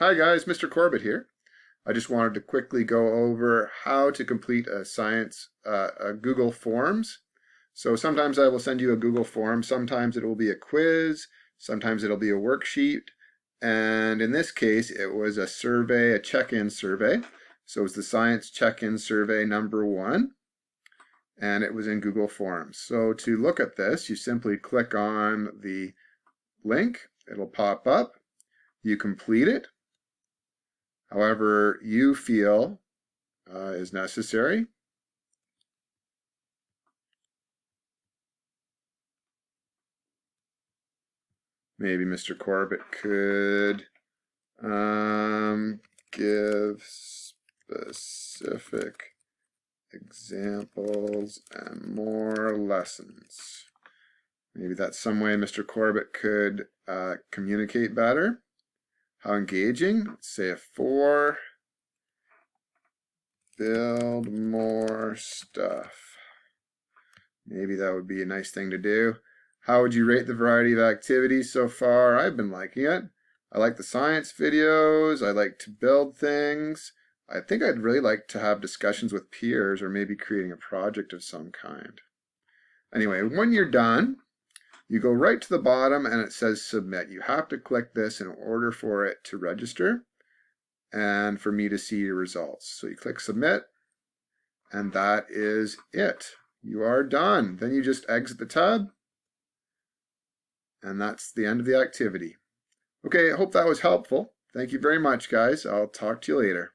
Hi guys, Mr. Corbett here. I just wanted to quickly go over how to complete a Google Forms. So sometimes I will send you a Google form, sometimes it will be a quiz, sometimes it'll be a worksheet, and in this case it was a survey, a check-in survey. So it's the Science Check-in Survey number 1, and it was in Google Forms. So to look at this, you simply click on the link, it'll pop up, you complete it however you feel is necessary. Maybe Mr. Corbett could give specific examples and more lessons. Maybe that's some way Mr. Corbett could communicate better. How engaging? Let's say a 4. Build more stuff. Maybe that would be a nice thing to do. How would you rate the variety of activities so far? I've been liking it. I like the science videos. I like to build things. I think I'd really like to have discussions with peers or maybe creating a project of some kind. Anyway, when you're done, you go right to the bottom and it says submit. You have to click this in order for it to register and for me to see your results. So you click submit and that is it. You are done. Then you just exit the tab and that's the end of the activity. Okay, I hope that was helpful. Thank you very much, guys. I'll talk to you later.